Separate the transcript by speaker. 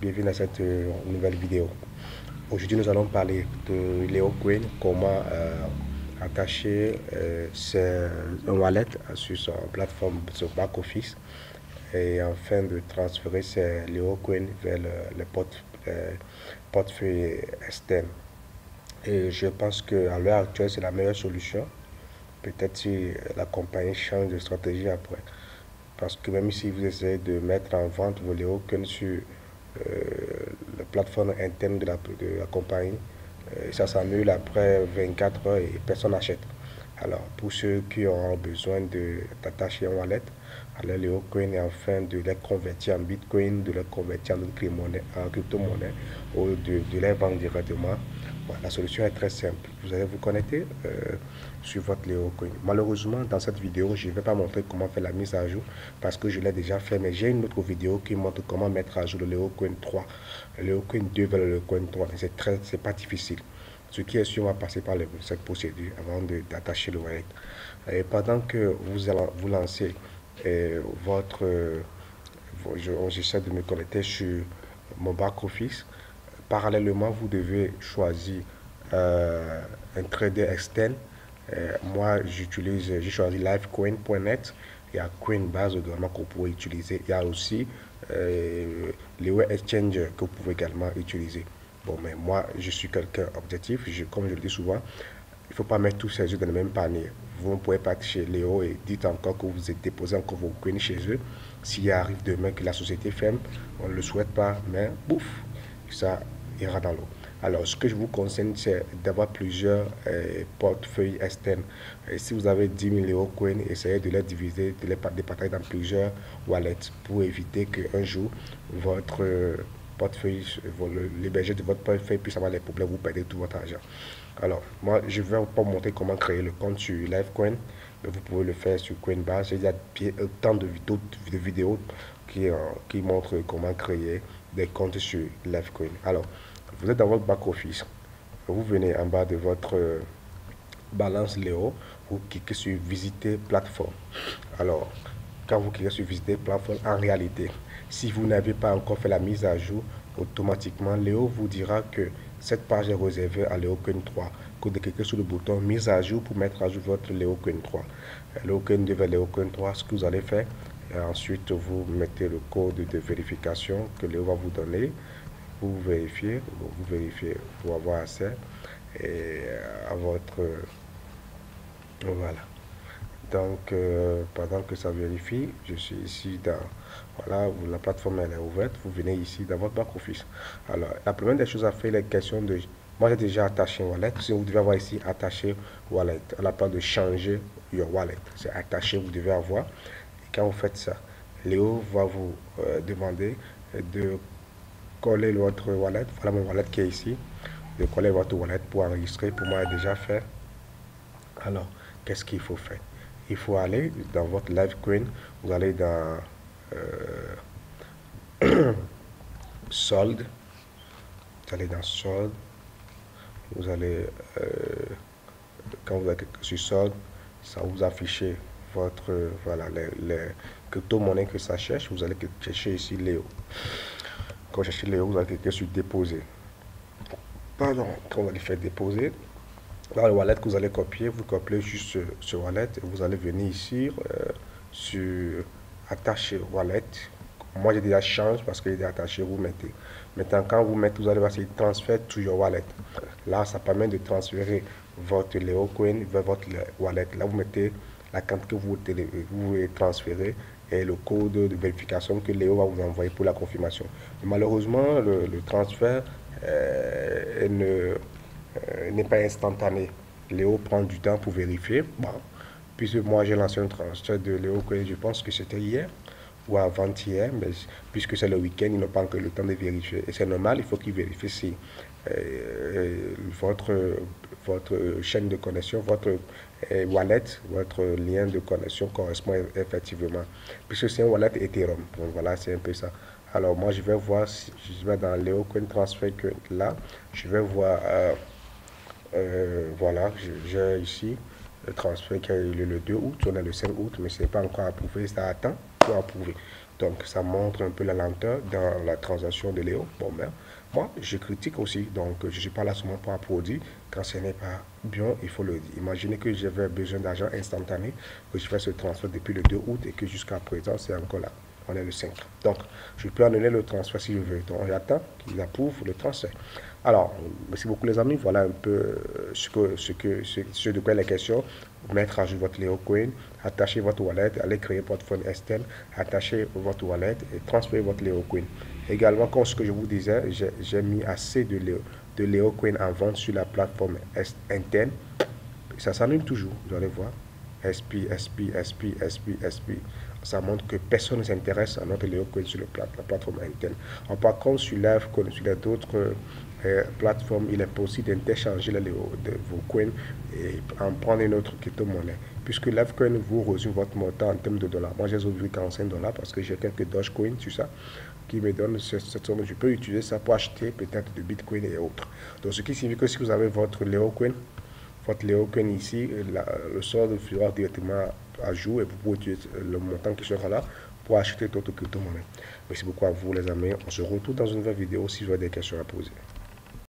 Speaker 1: bienvenue dans cette nouvelle vidéo. Aujourd'hui, nous allons parler de LeoCoin, comment attacher un wallet sur son plateforme, sur back-office, et afin de transférer ces LeoCoin vers le portefeuille externe. Et je pense qu'à l'heure actuelle, c'est la meilleure solution. Peut-être si la compagnie change de stratégie après. Parce que même si vous essayez de mettre en vente vos LeoCoin sur la plateforme interne de la compagnie, ça s'annule après 24 heures et personne n'achète. Alors, pour ceux qui ont besoin d'attacher un wallet à leur LeoCoin et afin de les convertir en Bitcoin, de les convertir en crypto-monnaie ou de les vendre directement, bon, la solution est très simple. Vous allez vous connecter sur votre LeoCoin. Malheureusement, dans cette vidéo, je ne vais pas montrer comment faire la mise à jour parce que je l'ai déjà fait, mais j'ai une autre vidéo qui montre comment mettre à jour le LeoCoin 3, le LeoCoin 2 vers le LeoCoin 3. C'est pas difficile. Ce qui est sûr, on va passer par cette procédure avant d'attacher le wallet. Et pendant que vous lancez j'essaie de me connecter sur mon back-office. Parallèlement, vous devez choisir un trader externe. Moi, j'ai choisi livecoin.net. Il y a Coinbase également que vous pouvez utiliser. Il y a aussi les web exchangers que vous pouvez également utiliser. Bon, mais moi, je suis quelqu'un objectif. Comme je le dis souvent, il ne faut pas mettre tous ses œufs dans le même panier. Vous ne pouvez pas être chez Léo et dites encore que vous êtes déposé encore vos coins chez eux. S'il arrive demain que la société ferme, on ne le souhaite pas, mais bouf, ça ira dans l'eau. Alors, ce que je vous conseille, c'est d'avoir plusieurs portefeuilles externes. Et si vous avez 10 000 LeoCoin, essayez de les diviser, de les partager dans plusieurs wallets pour éviter qu'un jour, votre portefeuille, l'hébergeur de votre portefeuille puisse avoir des problèmes, vous perdez tout votre argent. Alors, moi, je ne vais pas vous montrer comment créer le compte sur Livecoin, mais vous pouvez le faire sur Coinbase. Il y a tant de vidéos qui montrent comment créer des comptes sur Livecoin. Alors, vous êtes dans votre back-office. Vous venez en bas de votre balance Léo, vous cliquez sur Visiter plateforme. Alors, quand vous cliquez sur Visiter plateforme, en réalité, si vous n'avez pas encore fait la mise à jour, automatiquement, Léo vous dira que cette page est réservée à LeoCoin 3. Que de cliquer sur le bouton mise à jour pour mettre à jour votre LeoCoin 3. LeoCoin 2 vers LeoCoin 3, ce que vous allez faire, et ensuite vous mettez le code de vérification que Léo va vous donner. Vous vérifiez pour avoir accès à votre... voilà. Donc, pendant que ça vérifie, je suis ici dans... Voilà, la plateforme elle est ouverte. Vous venez ici dans votre back-office. Alors, la première des choses à faire, les questions de... Moi, j'ai déjà attaché un wallet. Si vous devez avoir ici attaché wallet. On n'a pas de changer your wallet. C'est attaché, vous devez avoir. Et quand vous faites ça, Léo va vous demander de coller votre wallet. Voilà mon wallet qui est ici. De coller votre wallet pour enregistrer. Pour moi, est déjà fait. Alors, qu'est-ce qu'il faut faire? Il faut aller dans votre Livecoin. Vous allez dans solde. Vous allez dans solde. Vous allez, quand vous êtes sur solde, ça vous affiche votre, voilà, les crypto-monnaies que ça cherche. Vous allez chercher ici Léo. Quand vous cherchez Léo, vous allez cliquer sur déposer. Pardon, quand vous allez faire déposer, dans le wallet que vous allez copier, vous copiez juste ce wallet et vous allez venir ici sur attacher wallet. Moi j'ai déjà change parce qu'il est attaché, vous mettez. Maintenant quand vous mettez, vous allez voir si transfert to your wallet. Là ça permet de transférer votre LeoCoin vers votre wallet. Là vous mettez la quantité que vous voulez transférer et le code de vérification que Léo va vous envoyer pour la confirmation. Mais malheureusement le transfert n'est pas instantané. Léo prend du temps pour vérifier. Bon, puisque moi j'ai lancé un transfert de LeoCoin, je pense que c'était hier ou avant-hier, mais puisque c'est le week-end, ils n'ont pas encore le temps de vérifier. Et c'est normal, il faut qu'ils vérifient si votre chaîne de connexion, votre wallet, votre lien de connexion correspond effectivement. Puisque c'est un wallet Ethereum. Donc voilà, c'est un peu ça. Alors moi, je vais voir si je vais dans LeoCoin Transfer que là, je vais voir, voilà, j'ai ici le transfert qui est le 2 août, on est le 5 août, mais ce n'est pas encore approuvé, ça attend pour approuver. Donc, ça montre un peu la lenteur dans la transaction de Léo. Bon, ben, moi, je critique aussi. Donc, je ne suis pas là seulement pour applaudir. Quand ce n'est pas bien, il faut le dire. Imaginez que j'avais besoin d'argent instantané, que je fais ce transfert depuis le 2 août et que jusqu'à présent, c'est encore là. On est le 5. Donc, je peux annuler le transfert si je veux. Donc, j'attends qu'il approuve le transfert. Alors, merci beaucoup les amis. Voilà un peu ce de quoi il est question. Mettre à jour votre Leo Coin, attacher votre wallet, aller créer votre portefeuille externe, attacher votre wallet et transférer votre Leo Coin. Également, comme ce que je vous disais, j'ai mis assez de Leo Coin en vente sur la plateforme interne. Ça s'annule toujours, vous allez voir. SP. Ça montre que personne ne s'intéresse à notre Leo Coin sur la plateforme interne. Par contre, sur Livecoin, sur les autres plateformes, il est possible d'interchanger de vos coins et en prendre une autre crypto-monnaie. Puisque Livecoin vous résume votre montant en termes de dollars. Moi, j'ai oublié 45 dollars parce que j'ai quelques Dogecoin sur ça qui me donne cette somme. Je peux utiliser ça pour acheter peut-être de Bitcoin et autres. Donc, ce qui signifie que si vous avez votre Leo Coin ici, le solde fera directement à jour et vous pouvez utiliser le montant qui sera là pour acheter d'autres crypto-monnaies. Merci beaucoup à vous les amis. On se retrouve dans une nouvelle vidéo si vous avez des questions à poser.